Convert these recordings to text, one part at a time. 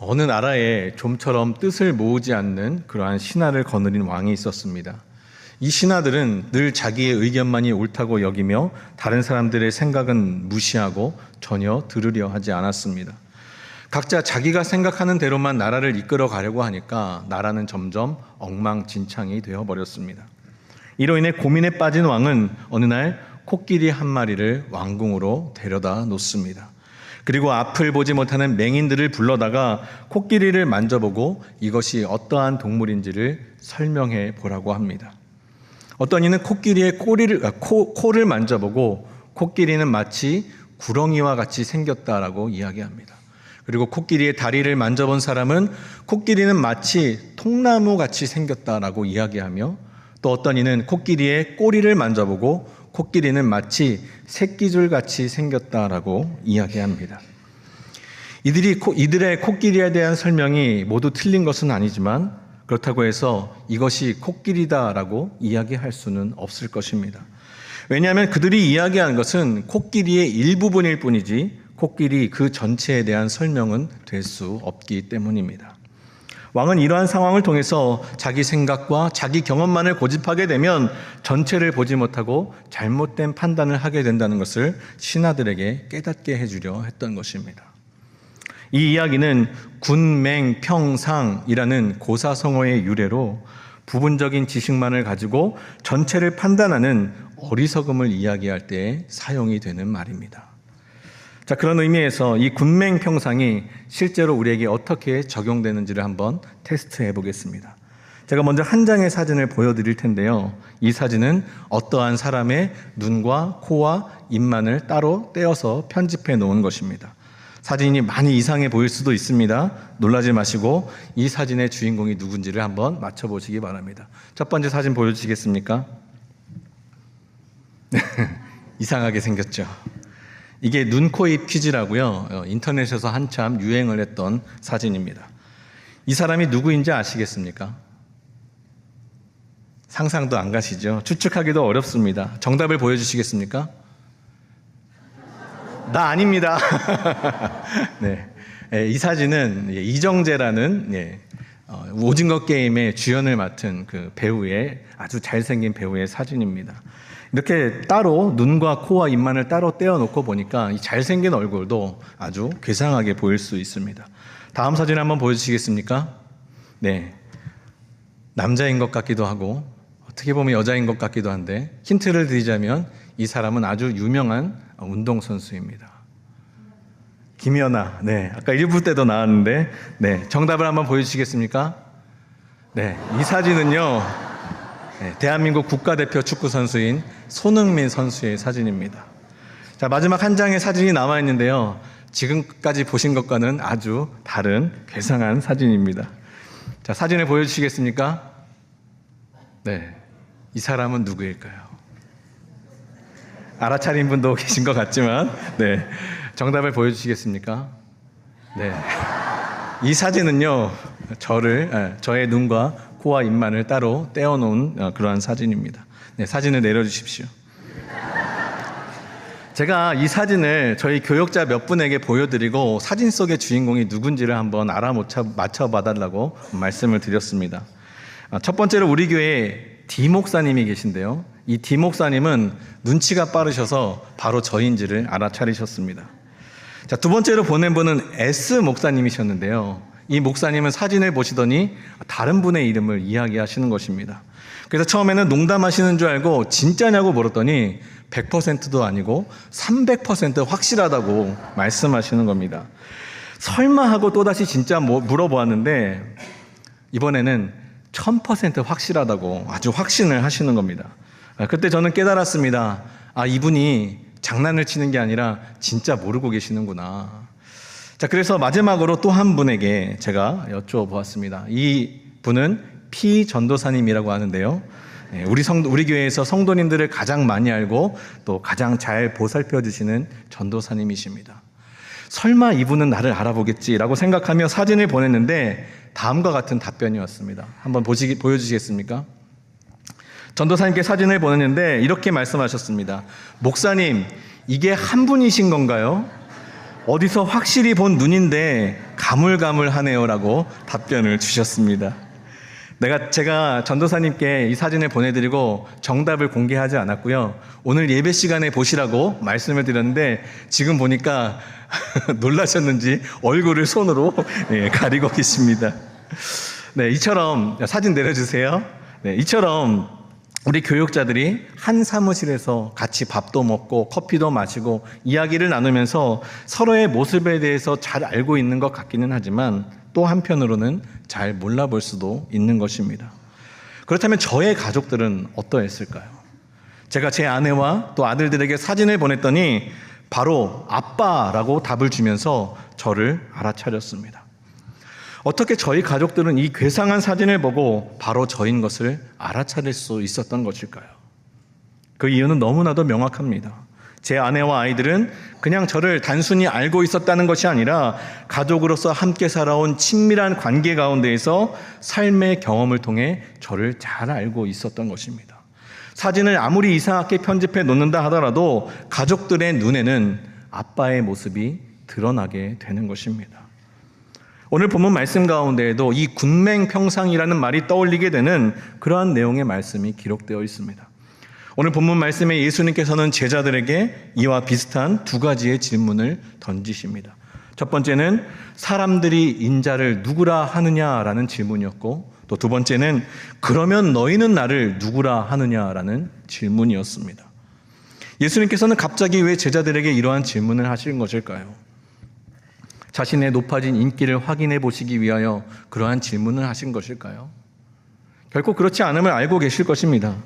어느 나라에 좀처럼 뜻을 모으지 않는 그러한 신하를 거느린 왕이 있었습니다. 이 신하들은 늘 자기의 의견만이 옳다고 여기며 다른 사람들의 생각은 무시하고 전혀 들으려 하지 않았습니다. 각자 자기가 생각하는 대로만 나라를 이끌어 가려고 하니까 나라는 점점 엉망진창이 되어버렸습니다. 이로 인해 고민에 빠진 왕은 어느 날 코끼리 한 마리를 왕궁으로 데려다 놓습니다. 그리고 앞을 보지 못하는 맹인들을 불러다가 코끼리를 만져보고 이것이 어떠한 동물인지를 설명해 보라고 합니다. 어떤 이는 코끼리의 코를 만져보고 코끼리는 마치 구렁이와 같이 생겼다라고 이야기합니다. 그리고 코끼리의 다리를 만져본 사람은 코끼리는 마치 통나무 같이 생겼다라고 이야기하며, 또 어떤 이는 코끼리의 꼬리를 만져보고 코끼리는 마치 새끼줄 같이 생겼다라고 이야기합니다. 이들의 코끼리에 대한 설명이 모두 틀린 것은 아니지만 그렇다고 해서 이것이 코끼리다라고 이야기할 수는 없을 것입니다. 왜냐하면 그들이 이야기하는 것은 코끼리의 일부분일 뿐이지 코끼리 그 전체에 대한 설명은 될 수 없기 때문입니다. 왕은 이러한 상황을 통해서 자기 생각과 자기 경험만을 고집하게 되면 전체를 보지 못하고 잘못된 판단을 하게 된다는 것을 신하들에게 깨닫게 해주려 했던 것입니다. 이 이야기는 군맹평상이라는 고사성어의 유래로 부분적인 지식만을 가지고 전체를 판단하는 어리석음을 이야기할 때 사용이 되는 말입니다. 자, 그런 의미에서 이 군맹평상이 실제로 우리에게 어떻게 적용되는지를 한번 테스트해 보겠습니다. 제가 먼저 한 장의 사진을 보여드릴 텐데요. 이 사진은 어떠한 사람의 눈과 코와 입만을 따로 떼어서 편집해 놓은 것입니다. 사진이 많이 이상해 보일 수도 있습니다. 놀라지 마시고 이 사진의 주인공이 누군지를 한번 맞춰보시기 바랍니다. 첫 번째 사진 보여주시겠습니까? 이상하게 생겼죠. 이게 눈, 코, 입 퀴즈라고요. 인터넷에서 한참 유행을 했던 사진입니다. 이 사람이 누구인지 아시겠습니까? 상상도 안 가시죠? 추측하기도 어렵습니다. 정답을 보여주시겠습니까? 나 아닙니다. 네. 이 사진은 이정재라는 오징어 게임의 주연을 맡은 그 배우의 아주 잘생긴 배우의 사진입니다. 이렇게 따로 눈과 코와 입만을 따로 떼어놓고 보니까 이 잘생긴 얼굴도 아주 괴상하게 보일 수 있습니다. 다음 사진 한번 보여주시겠습니까? 네, 남자인 것 같기도 하고 어떻게 보면 여자인 것 같기도 한데 힌트를 드리자면 이 사람은 아주 유명한 운동선수입니다. 김연아. 네, 아까 1부 때도 나왔는데 네, 정답을 한번 보여주시겠습니까? 네, 이 사진은요, 대한민국 국가대표 축구선수인 손흥민 선수의 사진입니다. 자, 마지막 한 장의 사진이 남아있는데요. 지금까지 보신 것과는 아주 다른 괴상한 사진입니다. 자, 사진을 보여주시겠습니까? 네, 이 사람은 누구일까요? 알아차린 분도 계신 것 같지만, 네, 정답을 보여주시겠습니까? 네, 이 사진은요, 저의 눈과 코와 입만을 따로 떼어놓은 그러한 사진입니다. 네, 사진을 내려주십시오. 제가 이 사진을 저희 교역자 몇 분에게 보여드리고 사진 속의 주인공이 누군지를 한번 맞춰봐달라고 말씀을 드렸습니다. 첫 번째로 우리 교회에 D 목사님이 계신데요. 이 D 목사님은 눈치가 빠르셔서 바로 저인지를 알아차리셨습니다. 자, 두 번째로 보낸 분은 S 목사님이셨는데요. 이 목사님은 사진을 보시더니 다른 분의 이름을 이야기하시는 것입니다. 그래서 처음에는 농담하시는 줄 알고 진짜냐고 물었더니 100%도 아니고 300% 확실하다고 말씀하시는 겁니다. 설마 하고 또다시 진짜 물어보았는데 이번에는 1000% 확실하다고 아주 확신을 하시는 겁니다. 그때 저는 깨달았습니다. 아, 이분이 장난을 치는 게 아니라 진짜 모르고 계시는구나. 자, 그래서 마지막으로 또 한 분에게 제가 여쭤보았습니다. 이 분은 P 전도사님이라고 하는데요. 우리 교회에서 성도님들을 가장 많이 알고 또 가장 잘 보살펴 주시는 전도사님이십니다. 설마 이분은 나를 알아보겠지라고 생각하며 사진을 보냈는데 다음과 같은 답변이 왔습니다. 한번 보여주시겠습니까? 전도사님께 사진을 보냈는데 이렇게 말씀하셨습니다. 목사님, 이게 한 분이신 건가요? 어디서 확실히 본 눈인데 가물가물하네요라고 답변을 주셨습니다. 제가 전도사님께 이 사진을 보내드리고 정답을 공개하지 않았고요. 오늘 예배 시간에 보시라고 말씀을 드렸는데 지금 보니까 놀라셨는지 얼굴을 손으로 가리고 계십니다. 네, 이처럼 사진 내려주세요. 네, 이처럼 우리 교육자들이 한 사무실에서 같이 밥도 먹고 커피도 마시고 이야기를 나누면서 서로의 모습에 대해서 잘 알고 있는 것 같기는 하지만 또 한편으로는 잘 몰라볼 수도 있는 것입니다. 그렇다면 저의 가족들은 어떠했을까요? 제가 제 아내와 또 아들들에게 사진을 보냈더니 바로 아빠라고 답을 주면서 저를 알아차렸습니다. 어떻게 저희 가족들은 이 괴상한 사진을 보고 바로 저인 것을 알아차릴 수 있었던 것일까요? 그 이유는 너무나도 명확합니다. 제 아내와 아이들은 그냥 저를 단순히 알고 있었다는 것이 아니라 가족으로서 함께 살아온 친밀한 관계 가운데에서 삶의 경험을 통해 저를 잘 알고 있었던 것입니다. 사진을 아무리 이상하게 편집해 놓는다 하더라도 가족들의 눈에는 아빠의 모습이 드러나게 되는 것입니다. 오늘 본문 말씀 가운데에도 이 군맹평상이라는 말이 떠올리게 되는 그러한 내용의 말씀이 기록되어 있습니다. 오늘 본문 말씀에 예수님께서는 제자들에게 이와 비슷한 두 가지의 질문을 던지십니다. 첫 번째는 사람들이 인자를 누구라 하느냐라는 질문이었고, 또 두 번째는 그러면 너희는 나를 누구라 하느냐라는 질문이었습니다. 예수님께서는 갑자기 왜 제자들에게 이러한 질문을 하신 것일까요? 자신의 높아진 인기를 확인해 보시기 위하여 그러한 질문을 하신 것일까요? 결코 그렇지 않음을 알고 계실 것입니다.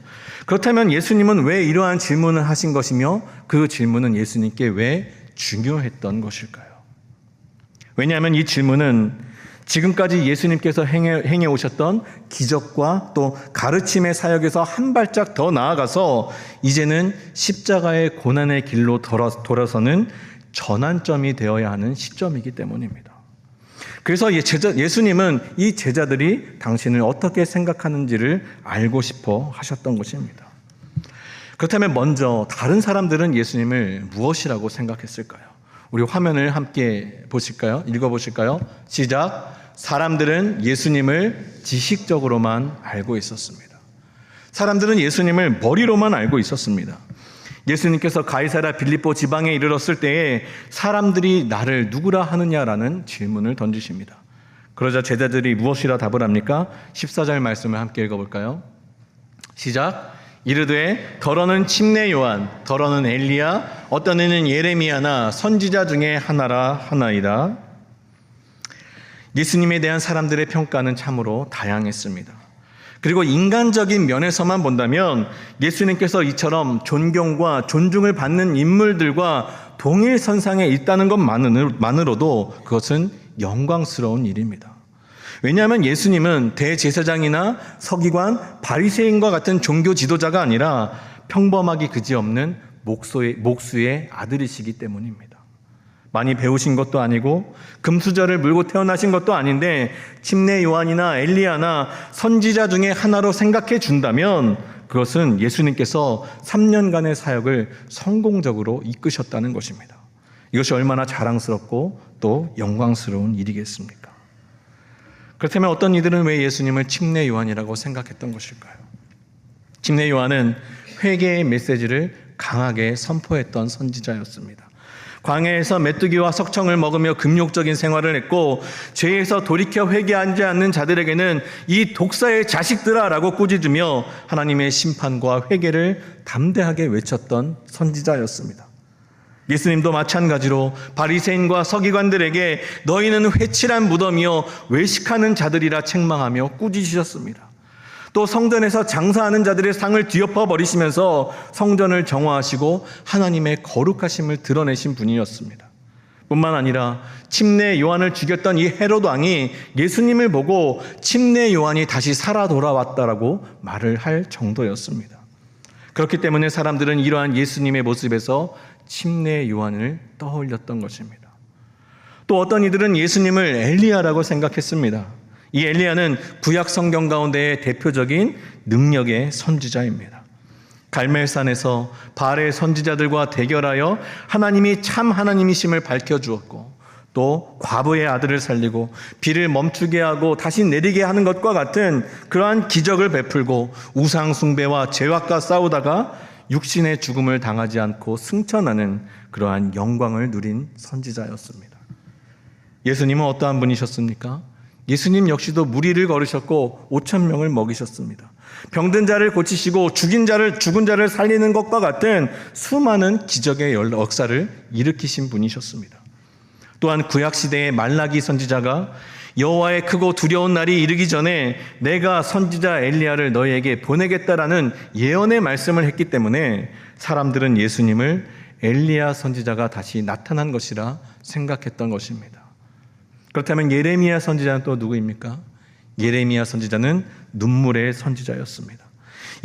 그렇다면 예수님은 왜 이러한 질문을 하신 것이며 그 질문은 예수님께 왜 중요했던 것일까요? 왜냐하면 이 질문은 지금까지 예수님께서 행해 오셨던 기적과 또 가르침의 사역에서 한 발짝 더 나아가서 이제는 십자가의 고난의 길로 돌아서는 전환점이 되어야 하는 시점이기 때문입니다. 그래서 예수님은 이 제자들이 당신을 어떻게 생각하는지를 알고 싶어 하셨던 것입니다. 그렇다면 먼저 다른 사람들은 예수님을 무엇이라고 생각했을까요? 우리 화면을 함께 보실까요? 읽어보실까요? 시작. 사람들은 예수님을 지식적으로만 알고 있었습니다. 사람들은 예수님을 머리로만 알고 있었습니다. 예수님께서 가이사랴 빌립보 지방에 이르렀을 때에 사람들이 나를 누구라 하느냐라는 질문을 던지십니다. 그러자 제자들이 무엇이라 답을 합니까? 14절 말씀을 함께 읽어볼까요? 시작. 이르되 더러는 침례 요한, 더러는 엘리야, 어떤 이는 예레미야나 선지자 중에 하나라 하나이다. 예수님에 대한 사람들의 평가는 참으로 다양했습니다. 그리고 인간적인 면에서만 본다면 예수님께서 이처럼 존경과 존중을 받는 인물들과 동일 선상에 있다는 것만으로도 그것은 영광스러운 일입니다. 왜냐하면 예수님은 대제사장이나 서기관, 바리새인과 같은 종교 지도자가 아니라 평범하기 그지없는 목수의 아들이시기 때문입니다. 많이 배우신 것도 아니고 금수저를 물고 태어나신 것도 아닌데 침례 요한이나 엘리야나 선지자 중에 하나로 생각해 준다면 그것은 예수님께서 3년간의 사역을 성공적으로 이끄셨다는 것입니다. 이것이 얼마나 자랑스럽고 또 영광스러운 일이겠습니까? 그렇다면 어떤 이들은 왜 예수님을 침례 요한이라고 생각했던 것일까요? 침례 요한은 회개의 메시지를 강하게 선포했던 선지자였습니다. 광야에서 메뚜기와 석청을 먹으며 금욕적인 생활을 했고 죄에서 돌이켜 회개하지 않는 자들에게는 이 독사의 자식들아 라고 꾸짖으며 하나님의 심판과 회개를 담대하게 외쳤던 선지자였습니다. 예수님도 마찬가지로 바리새인과 서기관들에게 너희는 회칠한 무덤이요 외식하는 자들이라 책망하며 꾸짖으셨습니다. 또 성전에서 장사하는 자들의 상을 뒤엎어 버리시면서 성전을 정화하시고 하나님의 거룩하심을 드러내신 분이었습니다. 뿐만 아니라 침례 요한을 죽였던 이 헤롯 왕이 예수님을 보고 침례 요한이 다시 살아 돌아왔다라고 말을 할 정도였습니다. 그렇기 때문에 사람들은 이러한 예수님의 모습에서 침례 요한을 떠올렸던 것입니다. 또 어떤 이들은 예수님을 엘리야라고 생각했습니다. 이 엘리야는 구약 성경 가운데의 대표적인 능력의 선지자입니다. 갈멜산에서 바알의 선지자들과 대결하여 하나님이 참 하나님이심을 밝혀주었고, 또 과부의 아들을 살리고 비를 멈추게 하고 다시 내리게 하는 것과 같은 그러한 기적을 베풀고 우상 숭배와 죄악과 싸우다가 육신의 죽음을 당하지 않고 승천하는 그러한 영광을 누린 선지자였습니다. 예수님은 어떠한 분이셨습니까? 예수님 역시도 무리를 걸으셨고 5,000명을 먹이셨습니다. 병든 자를 고치시고 죽은 자를 살리는 것과 같은 수많은 기적의 역사를 일으키신 분이셨습니다. 또한 구약시대의 말라기 선지자가 여호와의 크고 두려운 날이 이르기 전에 내가 선지자 엘리야를 너희에게 보내겠다라는 예언의 말씀을 했기 때문에 사람들은 예수님을 엘리야 선지자가 다시 나타난 것이라 생각했던 것입니다. 그렇다면 예레미야 선지자는 또 누구입니까? 예레미야 선지자는 눈물의 선지자였습니다.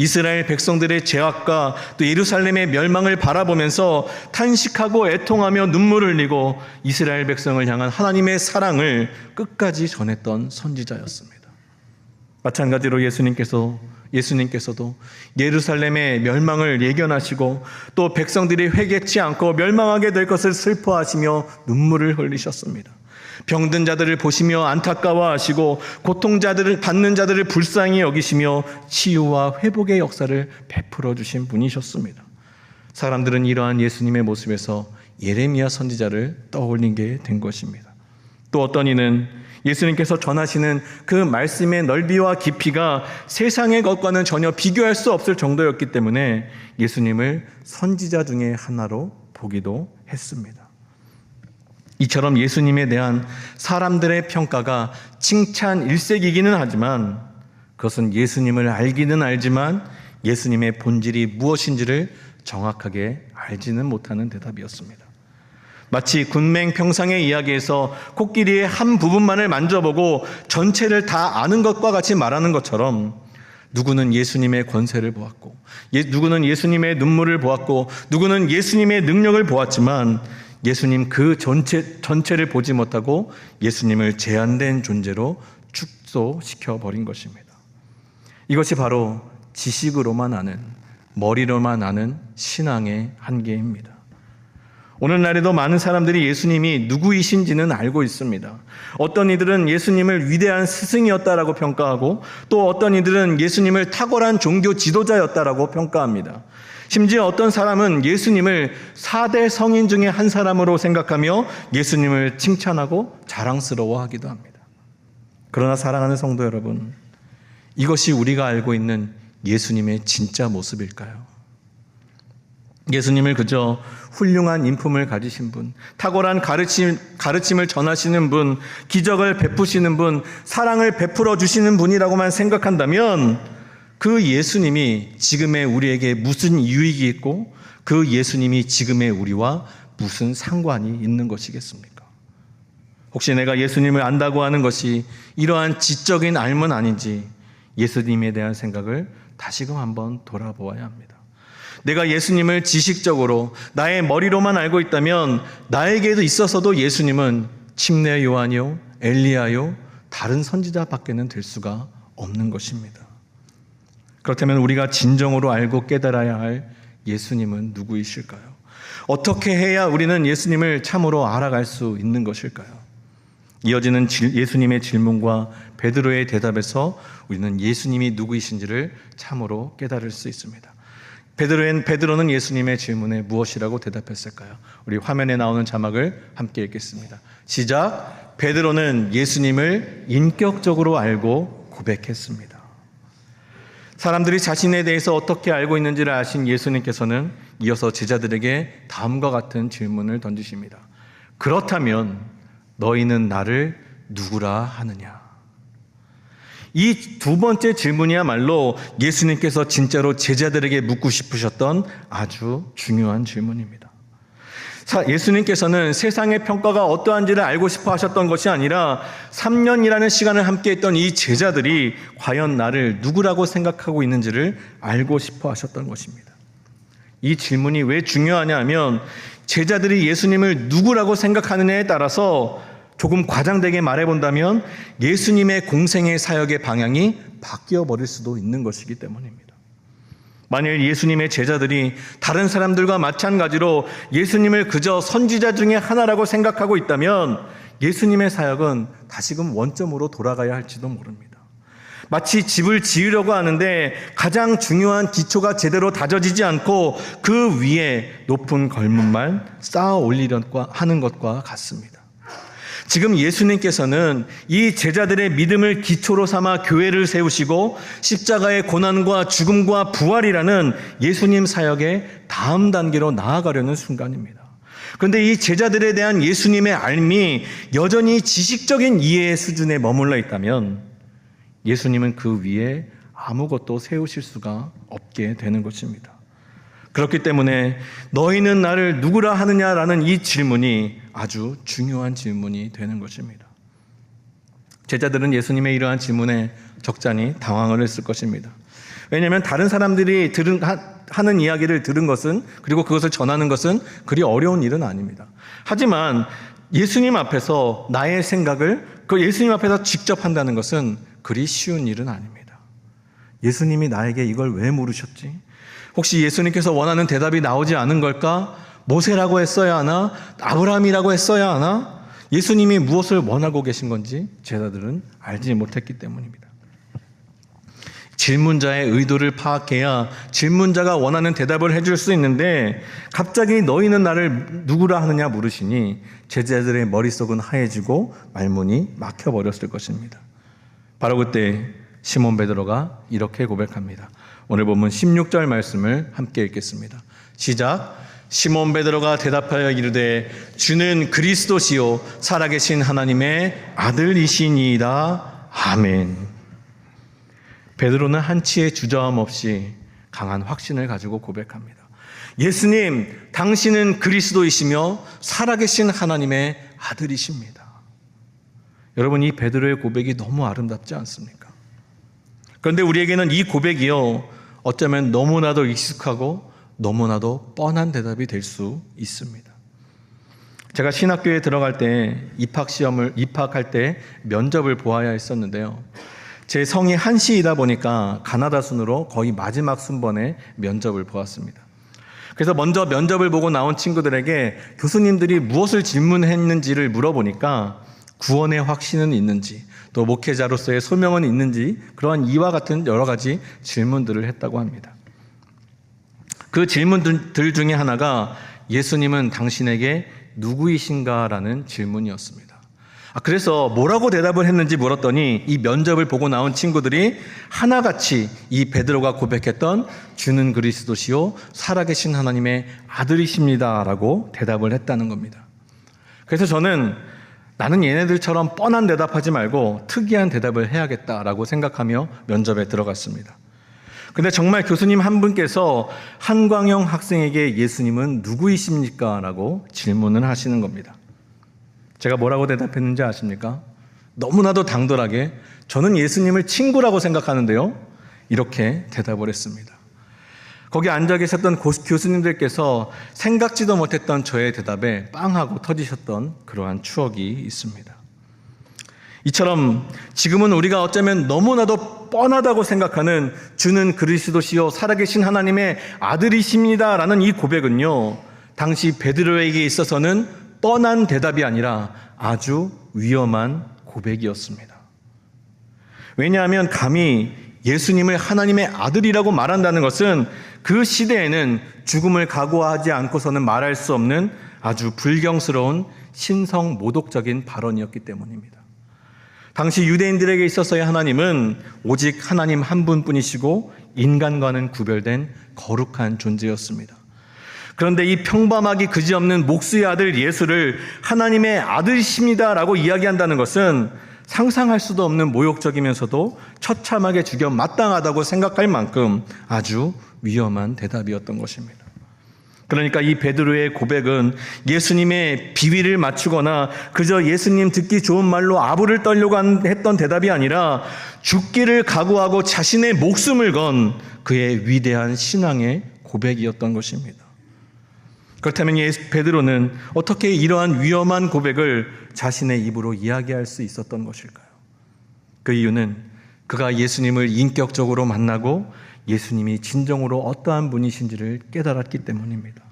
이스라엘 백성들의 죄악과 또 예루살렘의 멸망을 바라보면서 탄식하고 애통하며 눈물을 흘리고 이스라엘 백성을 향한 하나님의 사랑을 끝까지 전했던 선지자였습니다. 마찬가지로 예수님께서도 예루살렘의 멸망을 예견하시고 또 백성들이 회개치 않고 멸망하게 될 것을 슬퍼하시며 눈물을 흘리셨습니다. 병든 자들을 보시며 안타까워하시고 고통자들을 받는 자들을 불쌍히 여기시며 치유와 회복의 역사를 베풀어 주신 분이셨습니다. 사람들은 이러한 예수님의 모습에서 예레미야 선지자를 떠올리게 된 것입니다. 또 어떤 이는 예수님께서 전하시는 그 말씀의 넓이와 깊이가 세상의 것과는 전혀 비교할 수 없을 정도였기 때문에 예수님을 선지자 중에 하나로 보기도 했습니다. 이처럼 예수님에 대한 사람들의 평가가 칭찬 일색이기는 하지만 그것은 예수님을 알기는 알지만 예수님의 본질이 무엇인지를 정확하게 알지는 못하는 대답이었습니다. 마치 군맹평상의 이야기에서 코끼리의 한 부분만을 만져보고 전체를 다 아는 것과 같이 말하는 것처럼 누구는 예수님의 권세를 보았고 누구는 예수님의 눈물을 보았고 누구는 예수님의 능력을 보았지만 예수님 그 전체를 보지 못하고 예수님을 제한된 존재로 축소시켜버린 것입니다. 이것이 바로 지식으로만 아는, 머리로만 아는 신앙의 한계입니다. 오늘날에도 많은 사람들이 예수님이 누구이신지는 알고 있습니다. 어떤 이들은 예수님을 위대한 스승이었다라고 평가하고 또 어떤 이들은 예수님을 탁월한 종교 지도자였다라고 평가합니다. 심지어 어떤 사람은 예수님을 4대 성인 중에 한 사람으로 생각하며 예수님을 칭찬하고 자랑스러워하기도 합니다. 그러나 사랑하는 성도 여러분, 이것이 우리가 알고 있는 예수님의 진짜 모습일까요? 예수님을 그저 훌륭한 인품을 가지신 분, 탁월한 가르침을 전하시는 분, 기적을 베푸시는 분, 사랑을 베풀어 주시는 분이라고만 생각한다면 그 예수님이 지금의 우리에게 무슨 유익이 있고 그 예수님이 지금의 우리와 무슨 상관이 있는 것이겠습니까? 혹시 내가 예수님을 안다고 하는 것이 이러한 지적인 알문 아닌지 예수님에 대한 생각을 다시금 한번 돌아보아야 합니다. 내가 예수님을 지식적으로 나의 머리로만 알고 있다면 나에게도 있어서도 예수님은 침례 요한이요, 엘리야요, 다른 선지자밖에는 될 수가 없는 것입니다. 그렇다면 우리가 진정으로 알고 깨달아야 할 예수님은 누구이실까요? 어떻게 해야 우리는 예수님을 참으로 알아갈 수 있는 것일까요? 이어지는 예수님의 질문과 베드로의 대답에서 우리는 예수님이 누구이신지를 참으로 깨달을 수 있습니다. 베드로는 예수님의 질문에 무엇이라고 대답했을까요? 우리 화면에 나오는 자막을 함께 읽겠습니다. 시작. 베드로는 예수님을 인격적으로 알고 고백했습니다. 사람들이 자신에 대해서 어떻게 알고 있는지를 아신 예수님께서는 이어서 제자들에게 다음과 같은 질문을 던지십니다. 그렇다면 너희는 나를 누구라 하느냐? 이 두 번째 질문이야말로 예수님께서 진짜로 제자들에게 묻고 싶으셨던 아주 중요한 질문입니다. 예수님께서는 세상의 평가가 어떠한지를 알고 싶어 하셨던 것이 아니라 3년이라는 시간을 함께 했던 이 제자들이 과연 나를 누구라고 생각하고 있는지를 알고 싶어 하셨던 것입니다. 이 질문이 왜 중요하냐 하면 제자들이 예수님을 누구라고 생각하느냐에 따라서 조금 과장되게 말해본다면 예수님의 공생의 사역의 방향이 바뀌어 버릴 수도 있는 것이기 때문입니다. 만일 예수님의 제자들이 다른 사람들과 마찬가지로 예수님을 그저 선지자 중에 하나라고 생각하고 있다면 예수님의 사역은 다시금 원점으로 돌아가야 할지도 모릅니다. 마치 집을 지으려고 하는데 가장 중요한 기초가 제대로 다져지지 않고 그 위에 높은 걸문만 쌓아 올리려고 하는 것과 같습니다. 지금 예수님께서는 이 제자들의 믿음을 기초로 삼아 교회를 세우시고 십자가의 고난과 죽음과 부활이라는 예수님 사역의 다음 단계로 나아가려는 순간입니다. 그런데 이 제자들에 대한 예수님의 알미 여전히 지식적인 이해의 수준에 머물러 있다면 예수님은 그 위에 아무것도 세우실 수가 없게 되는 것입니다. 그렇기 때문에 너희는 나를 누구라 하느냐라는 이 질문이 아주 중요한 질문이 되는 것입니다. 제자들은 예수님의 이러한 질문에 적잖이 당황을 했을 것입니다. 왜냐하면 다른 사람들이 하는 이야기를 들은 것은, 그리고 그것을 전하는 것은 그리 어려운 일은 아닙니다. 하지만 예수님 앞에서 나의 생각을 예수님 앞에서 직접 한다는 것은 그리 쉬운 일은 아닙니다. 예수님이 나에게 이걸 왜 물으셨지? 혹시 예수님께서 원하는 대답이 나오지 않은 걸까? 모세라고 했어야 하나? 아브라함이라고 했어야 하나? 예수님이 무엇을 원하고 계신 건지 제자들은 알지 못했기 때문입니다. 질문자의 의도를 파악해야 질문자가 원하는 대답을 해줄 수 있는데 갑자기 너희는 나를 누구라 하느냐 물으시니 제자들의 머릿속은 하얘지고 말문이 막혀버렸을 것입니다. 바로 그때 시몬 베드로가 이렇게 고백합니다. 오늘 본문 16절 말씀을 함께 읽겠습니다. 시작. 시몬 베드로가 대답하여 이르되 주는 그리스도시요 살아계신 하나님의 아들이시니이다. 아멘. 베드로는 한치의 주저함 없이 강한 확신을 가지고 고백합니다. 예수님, 당신은 그리스도이시며 살아계신 하나님의 아들이십니다. 여러분, 이 베드로의 고백이 너무 아름답지 않습니까? 그런데 우리에게는 이 고백이요, 어쩌면 너무나도 익숙하고 너무나도 뻔한 대답이 될 수 있습니다. 제가 신학교에 들어갈 때 입학할 때 면접을 보아야 했었는데요. 제 성이 한시이다 보니까 가나다 순으로 거의 마지막 순번에 면접을 보았습니다. 그래서 먼저 면접을 보고 나온 친구들에게 교수님들이 무엇을 질문했는지를 물어보니까 구원의 확신은 있는지, 또 목회자로서의 소명은 있는지, 그러한 이와 같은 여러 가지 질문들을 했다고 합니다. 그 질문들 중에 하나가 예수님은 당신에게 누구이신가라는 질문이었습니다. 그래서 뭐라고 대답을 했는지 물었더니 이 면접을 보고 나온 친구들이 하나같이 이 베드로가 고백했던 주는 그리스도시요 살아계신 하나님의 아들이십니다라고 대답을 했다는 겁니다. 그래서 저는 나는 얘네들처럼 뻔한 대답하지 말고 특이한 대답을 해야겠다라고 생각하며 면접에 들어갔습니다. 근데 정말 교수님 한 분께서 한광영 학생에게 예수님은 누구이십니까? 라고 질문을 하시는 겁니다. 제가 뭐라고 대답했는지 아십니까? 너무나도 당돌하게 저는 예수님을 친구라고 생각하는데요. 이렇게 대답을 했습니다. 거기 앉아 계셨던 교수님들께서 생각지도 못했던 저의 대답에 빵 하고 터지셨던 그러한 추억이 있습니다. 이처럼 지금은 우리가 어쩌면 너무나도 뻔하다고 생각하는 주는 그리스도시요 살아계신 하나님의 아들이십니다라는 이 고백은요, 당시 베드로에게 있어서는 뻔한 대답이 아니라 아주 위험한 고백이었습니다. 왜냐하면 감히 예수님을 하나님의 아들이라고 말한다는 것은 그 시대에는 죽음을 각오하지 않고서는 말할 수 없는 아주 불경스러운 신성 모독적인 발언이었기 때문입니다. 당시 유대인들에게 있어서의 하나님은 오직 하나님 한 분뿐이시고 인간과는 구별된 거룩한 존재였습니다. 그런데 이 평범하기 그지없는 목수의 아들 예수를 하나님의 아들이십니다라고 이야기한다는 것은 상상할 수도 없는 모욕적이면서도 처참하게 죽여 마땅하다고 생각할 만큼 아주 위험한 대답이었던 것입니다. 그러니까 이 베드로의 고백은 예수님의 비위를 맞추거나 그저 예수님 듣기 좋은 말로 아부를 떨려고 했던 대답이 아니라 죽기를 각오하고 자신의 목숨을 건 그의 위대한 신앙의 고백이었던 것입니다. 그렇다면 베드로는 어떻게 이러한 위험한 고백을 자신의 입으로 이야기할 수 있었던 것일까요? 그 이유는 그가 예수님을 인격적으로 만나고 예수님이 진정으로 어떠한 분이신지를 깨달았기 때문입니다.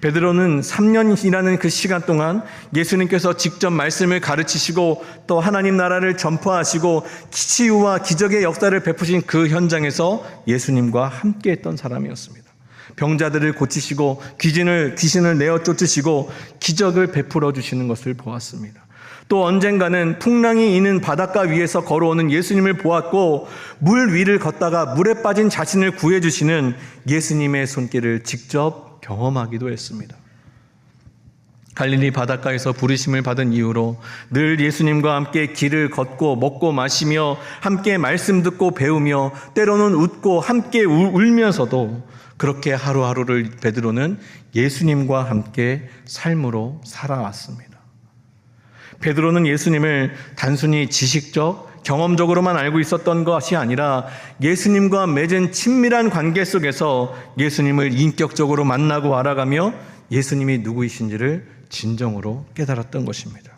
베드로는 3년이라는 그 시간 동안 예수님께서 직접 말씀을 가르치시고 또 하나님 나라를 전파하시고 치유와 기적의 역사를 베푸신 그 현장에서 예수님과 함께했던 사람이었습니다. 병자들을 고치시고 귀신을 내어 쫓으시고 기적을 베풀어 주시는 것을 보았습니다. 또 언젠가는 풍랑이 있는 바닷가 위에서 걸어오는 예수님을 보았고 물 위를 걷다가 물에 빠진 자신을 구해주시는 예수님의 손길을 직접 경험하기도 했습니다. 갈릴리 바닷가에서 부르심을 받은 이후로 늘 예수님과 함께 길을 걷고 먹고 마시며 함께 말씀 듣고 배우며 때로는 웃고 함께 울면서도 그렇게 하루하루를 베드로는 예수님과 함께 삶으로 살아왔습니다. 베드로는 예수님을 단순히 지식적, 경험적으로만 알고 있었던 것이 아니라 예수님과 맺은 친밀한 관계 속에서 예수님을 인격적으로 만나고 알아가며 예수님이 누구이신지를 진정으로 깨달았던 것입니다.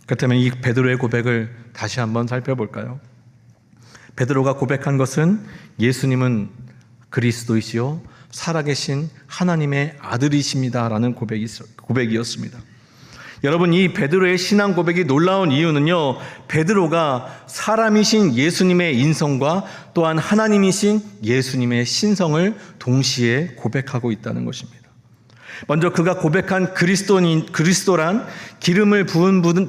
그렇다면 이 베드로의 고백을 다시 한번 살펴볼까요? 베드로가 고백한 것은 예수님은 그리스도이시요 살아계신 하나님의 아들이십니다라는 고백이었습니다. 여러분, 이 베드로의 신앙 고백이 놀라운 이유는요, 베드로가 사람이신 예수님의 인성과 또한 하나님이신 예수님의 신성을 동시에 고백하고 있다는 것입니다. 먼저 그가 고백한 그리스도란 기름을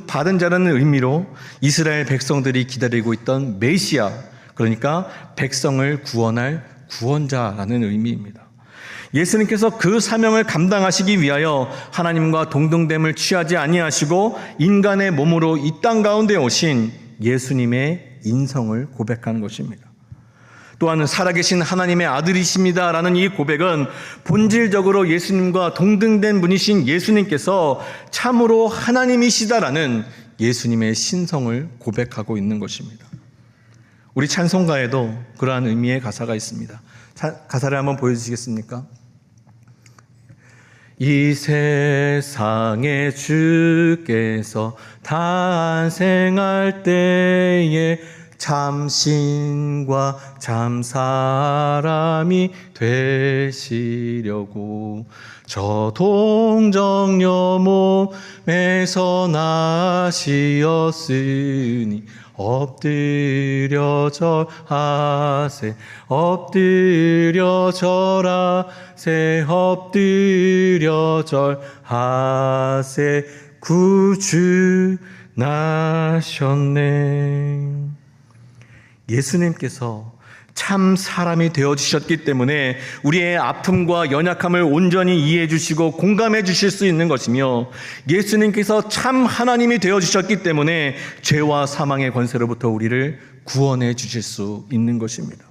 받은 자라는 의미로 이스라엘 백성들이 기다리고 있던 메시아, 그러니까 백성을 구원할 구원자라는 의미입니다. 예수님께서 그 사명을 감당하시기 위하여 하나님과 동등됨을 취하지 아니하시고 인간의 몸으로 이 땅 가운데 오신 예수님의 인성을 고백한 것입니다. 또한 살아계신 하나님의 아들이십니다라는 이 고백은 본질적으로 예수님과 동등된 분이신 예수님께서 참으로 하나님이시다라는 예수님의 신성을 고백하고 있는 것입니다. 우리 찬송가에도 그러한 의미의 가사가 있습니다. 가사를 한번 보여주시겠습니까? 이 세상에 주께서 탄생할 때에 참 신과 참 사람이 되시려고 저 동정녀 몸에서 나시었으니 엎드려 절하세 엎드려 절하세 엎드려 절하세 구주 나셨네. 예수님께서 참 사람이 되어주셨기 때문에 우리의 아픔과 연약함을 온전히 이해해 주시고 공감해 주실 수 있는 것이며, 예수님께서 참 하나님이 되어주셨기 때문에 죄와 사망의 권세로부터 우리를 구원해 주실 수 있는 것입니다.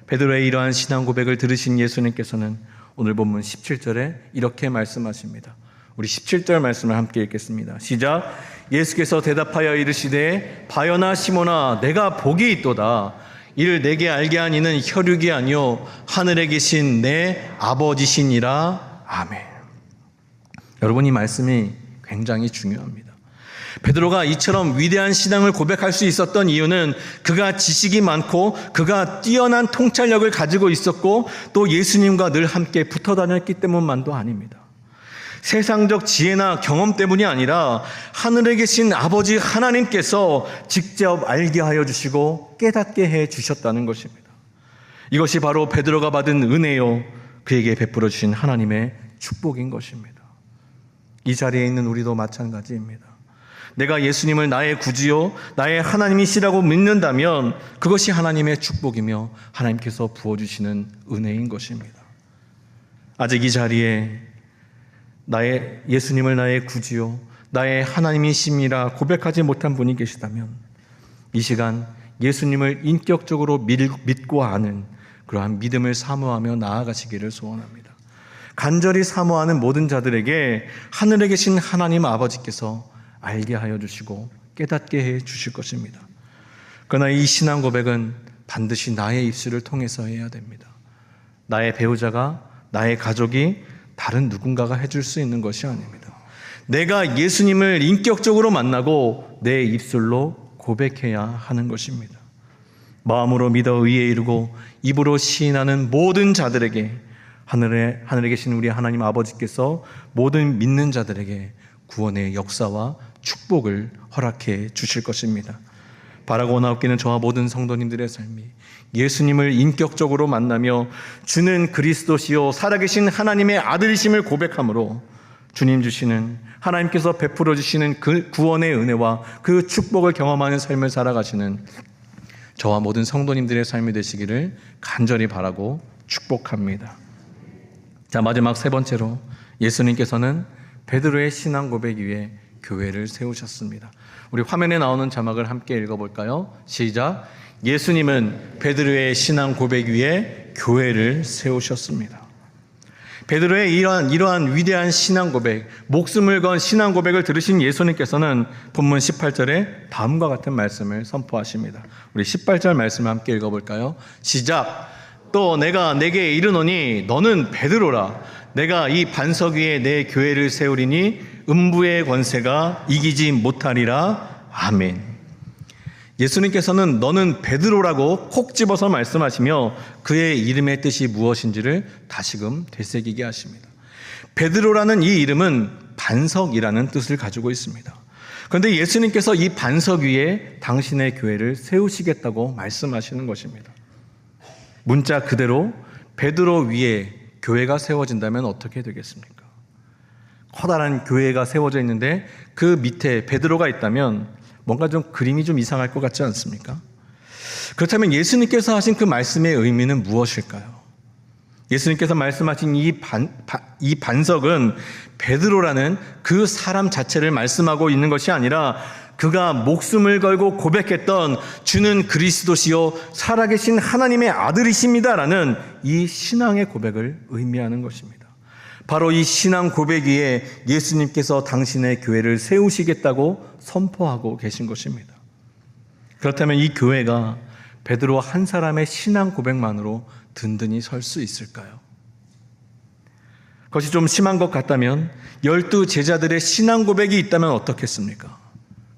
베드로의 이러한 신앙 고백을 들으신 예수님께서는 오늘 본문 17절에 이렇게 말씀하십니다. 우리 17절 말씀을 함께 읽겠습니다. 시작. 예수께서 대답하여 이르시되 바요나 시몬아 내가 복이 있도다. 이를 내게 알게 한 이는 혈육이 아니요 하늘에 계신 내 아버지시니라. 아멘. 여러분, 이 말씀이 굉장히 중요합니다. 베드로가 이처럼 위대한 신앙을 고백할 수 있었던 이유는 그가 지식이 많고 그가 뛰어난 통찰력을 가지고 있었고 또 예수님과 늘 함께 붙어 다녔기 때문만도 아닙니다. 세상적 지혜나 경험 때문이 아니라 하늘에 계신 아버지 하나님께서 직접 알게 하여 주시고 깨닫게 해 주셨다는 것입니다. 이것이 바로 베드로가 받은 은혜요, 그에게 베풀어 주신 하나님의 축복인 것입니다. 이 자리에 있는 우리도 마찬가지입니다. 내가 예수님을 나의 구주요 나의 하나님이시라고 믿는다면 그것이 하나님의 축복이며 하나님께서 부어주시는 은혜인 것입니다. 아직 이 자리에 예수님을 나의 구주요 나의 하나님이심이라 고백하지 못한 분이 계시다면 이 시간 예수님을 인격적으로 믿고 아는 그러한 믿음을 사모하며 나아가시기를 소원합니다. 간절히 사모하는 모든 자들에게 하늘에 계신 하나님 아버지께서 알게 하여 주시고 깨닫게 해 주실 것입니다. 그러나 이 신앙 고백은 반드시 나의 입술을 통해서 해야 됩니다. 나의 배우자가, 나의 가족이, 다른 누군가가 해줄 수 있는 것이 아닙니다. 내가 예수님을 인격적으로 만나고 내 입술로 고백해야 하는 것입니다. 마음으로 믿어 의에 이르고 입으로 시인하는 모든 자들에게 하늘에 계신 우리 하나님 아버지께서 모든 믿는 자들에게 구원의 역사와 축복을 허락해 주실 것입니다. 바라고 원하옵기는 저와 모든 성도님들의 삶이 예수님을 인격적으로 만나며 주는 그리스도시요 살아계신 하나님의 아들이심을 고백함으로 주님 주시는 하나님께서 베풀어 주시는 그 구원의 은혜와 그 축복을 경험하는 삶을 살아가시는 저와 모든 성도님들의 삶이 되시기를 간절히 바라고 축복합니다. 자, 마지막 세 번째로 예수님께서는 베드로의 신앙 고백 위에 교회를 세우셨습니다. 우리 화면에 나오는 자막을 함께 읽어볼까요? 시작. 예수님은 베드로의 신앙 고백 위에 교회를 세우셨습니다. 베드로의 이러한 위대한 신앙 고백, 목숨을 건 신앙 고백을 들으신 예수님께서는 본문 18절에 다음과 같은 말씀을 선포하십니다. 우리 18절 말씀을 함께 읽어볼까요? 시작. 또 내가 내게 이르노니 너는 베드로라. 내가 이 반석 위에 내 교회를 세우리니 음부의 권세가 이기지 못하리라. 아멘. 예수님께서는 너는 베드로라고 콕 집어서 말씀하시며 그의 이름의 뜻이 무엇인지를 다시금 되새기게 하십니다. 베드로라는 이 이름은 반석이라는 뜻을 가지고 있습니다. 그런데 예수님께서 이 반석 위에 당신의 교회를 세우시겠다고 말씀하시는 것입니다. 문자 그대로 베드로 위에 교회가 세워진다면 어떻게 되겠습니까? 커다란 교회가 세워져 있는데 그 밑에 베드로가 있다면 뭔가 좀 그림이 좀 이상할 것 같지 않습니까? 그렇다면 예수님께서 하신 그 말씀의 의미는 무엇일까요? 예수님께서 말씀하신 이 반석은 베드로라는 그 사람 자체를 말씀하고 있는 것이 아니라 그가 목숨을 걸고 고백했던 주는 그리스도시요 살아계신 하나님의 아들이십니다라는 이 신앙의 고백을 의미하는 것입니다. 바로 이 신앙 고백 위에 예수님께서 당신의 교회를 세우시겠다고 선포하고 계신 것입니다. 그렇다면 이 교회가 베드로 한 사람의 신앙 고백만으로 든든히 설 수 있을까요? 그것이 좀 심한 것 같다면 12 제자들의 신앙 고백이 있다면 어떻겠습니까?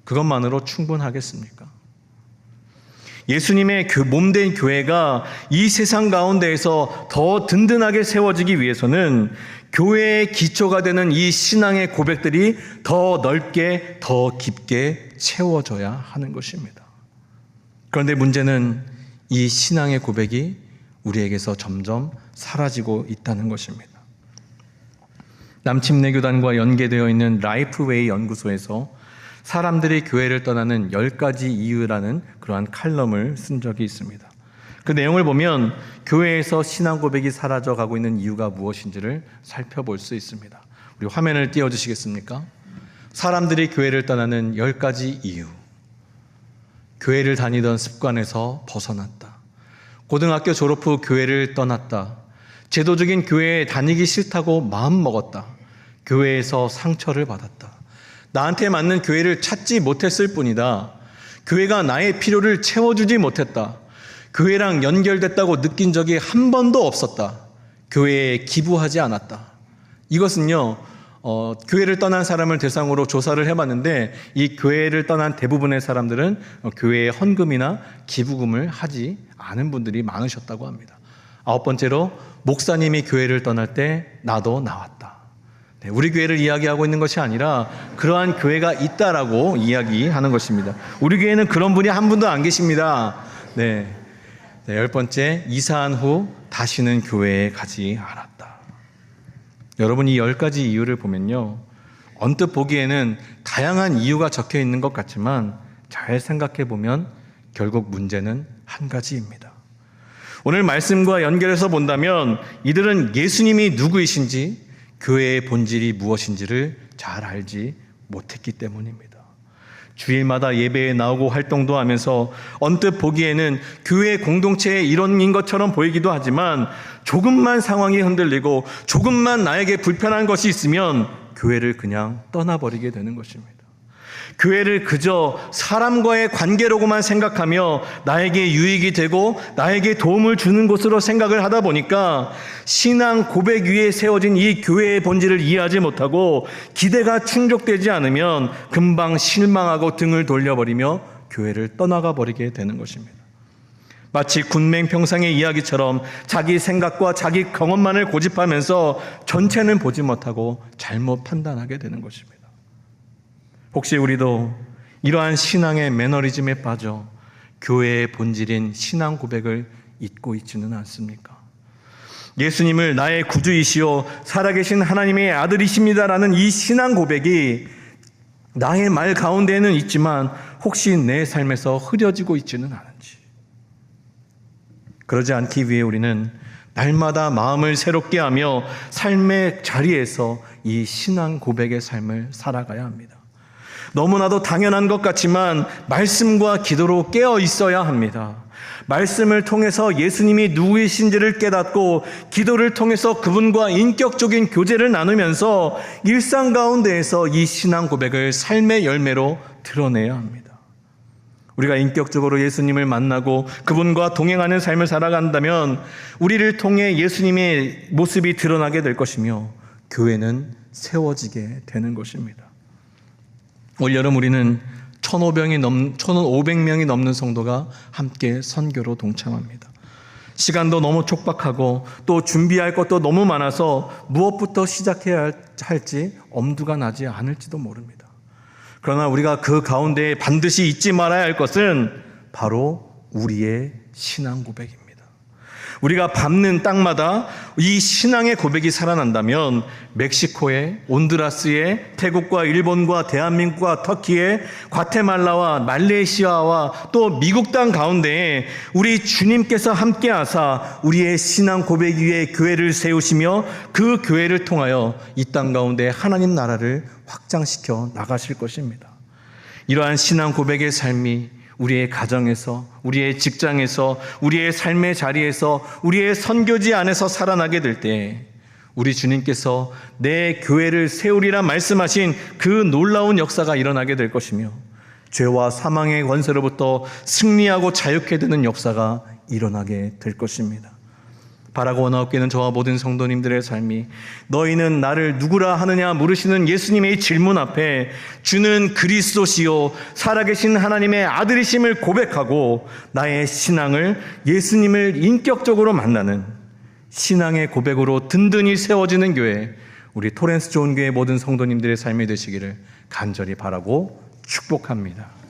그것만으로 충분하겠습니까? 예수님의 몸된 교회가 이 세상 가운데에서 더 든든하게 세워지기 위해서는 교회의 기초가 되는 이 신앙의 고백들이 더 넓게, 더 깊게 채워져야 하는 것입니다. 그런데 문제는 이 신앙의 고백이 우리에게서 점점 사라지고 있다는 것입니다. 남침내교단과 연계되어 있는 라이프웨이 연구소에서 사람들이 교회를 떠나는 10가지 이유라는 그러한 칼럼을 쓴 적이 있습니다. 그 내용을 보면 교회에서 신앙 고백이 사라져가고 있는 이유가 무엇인지를 살펴볼 수 있습니다. 우리 화면을 띄워주시겠습니까? 사람들이 교회를 떠나는 10가지 이유. 교회를 다니던 습관에서 벗어났다. 고등학교 졸업 후 교회를 떠났다. 제도적인 교회에 다니기 싫다고 마음먹었다. 교회에서 상처를 받았다. 나한테 맞는 교회를 찾지 못했을 뿐이다. 교회가 나의 필요를 채워주지 못했다. 교회랑 연결됐다고 느낀 적이 한 번도 없었다. 교회에 기부하지 않았다. 이것은요, 교회를 떠난 사람을 대상으로 조사를 해봤는데 이 교회를 떠난 대부분의 사람들은 교회에 헌금이나 기부금을 하지 않은 분들이 많으셨다고 합니다. 9번째로 목사님이 교회를 떠날 때 나도 나왔다. 네, 우리 교회를 이야기하고 있는 것이 아니라 그러한 교회가 있다라고 이야기하는 것입니다. 우리 교회는 그런 분이 한 분도 안 계십니다. 네. 10번째, 이사한 후 다시는 교회에 가지 않았다. 여러분, 이 10가지 이유를 보면요, 언뜻 보기에는 다양한 이유가 적혀 있는 것 같지만 잘 생각해 보면 결국 문제는 한 가지입니다. 오늘 말씀과 연결해서 본다면 이들은 예수님이 누구이신지 교회의 본질이 무엇인지를 잘 알지 못했기 때문입니다. 주일마다 예배에 나오고 활동도 하면서 언뜻 보기에는 교회 공동체의 일원인 것처럼 보이기도 하지만 조금만 상황이 흔들리고 조금만 나에게 불편한 것이 있으면 교회를 그냥 떠나버리게 되는 것입니다. 교회를 그저 사람과의 관계로만 생각하며 나에게 유익이 되고 나에게 도움을 주는 곳으로 생각을 하다 보니까 신앙 고백 위에 세워진 이 교회의 본질을 이해하지 못하고 기대가 충족되지 않으면 금방 실망하고 등을 돌려버리며 교회를 떠나가 버리게 되는 것입니다. 마치 군맹평상의 이야기처럼 자기 생각과 자기 경험만을 고집하면서 전체는 보지 못하고 잘못 판단하게 되는 것입니다. 혹시 우리도 이러한 신앙의 매너리즘에 빠져 교회의 본질인 신앙 고백을 잊고 있지는 않습니까? 예수님을 나의 구주이시오 살아계신 하나님의 아들이십니다라는 이 신앙 고백이 나의 말 가운데에는 있지만 혹시 내 삶에서 흐려지고 있지는 않은지, 그러지 않기 위해 우리는 날마다 마음을 새롭게 하며 삶의 자리에서 이 신앙 고백의 삶을 살아가야 합니다. 너무나도 당연한 것 같지만 말씀과 기도로 깨어 있어야 합니다. 말씀을 통해서 예수님이 누구이신지를 깨닫고 기도를 통해서 그분과 인격적인 교제를 나누면서 일상 가운데에서 이 신앙 고백을 삶의 열매로 드러내야 합니다. 우리가 인격적으로 예수님을 만나고 그분과 동행하는 삶을 살아간다면 우리를 통해 예수님의 모습이 드러나게 될 것이며 교회는 세워지게 되는 것입니다. 올여름 우리는 1,500명이 넘는 성도가 함께 선교로 동참합니다. 시간도 너무 촉박하고 또 준비할 것도 너무 많아서 무엇부터 시작해야 할지 엄두가 나지 않을지도 모릅니다. 그러나 우리가 그 가운데 반드시 잊지 말아야 할 것은 바로 우리의 신앙 고백입니다. 우리가 밟는 땅마다 이 신앙의 고백이 살아난다면 멕시코에, 온두라스에, 태국과 일본과 대한민국과 터키에, 과테말라와 말레이시아와 또 미국 땅 가운데에 우리 주님께서 함께하사 우리의 신앙 고백 위에 교회를 세우시며 그 교회를 통하여 이 땅 가운데 하나님 나라를 확장시켜 나가실 것입니다. 이러한 신앙 고백의 삶이 우리의 가정에서, 우리의 직장에서, 우리의 삶의 자리에서, 우리의 선교지 안에서 살아나게 될 때 우리 주님께서 내 교회를 세우리라 말씀하신 그 놀라운 역사가 일어나게 될 것이며 죄와 사망의 권세로부터 승리하고 자유케 되는 역사가 일어나게 될 것입니다. 바라고 원하옵기는 저와 모든 성도님들의 삶이 너희는 나를 누구라 하느냐 물으시는 예수님의 질문 앞에 주는 그리스도시요 살아계신 하나님의 아들이심을 고백하고 나의 신앙을 예수님을 인격적으로 만나는 신앙의 고백으로 든든히 세워지는 교회, 우리 토렌스 좋은 교회 모든 성도님들의 삶이 되시기를 간절히 바라고 축복합니다.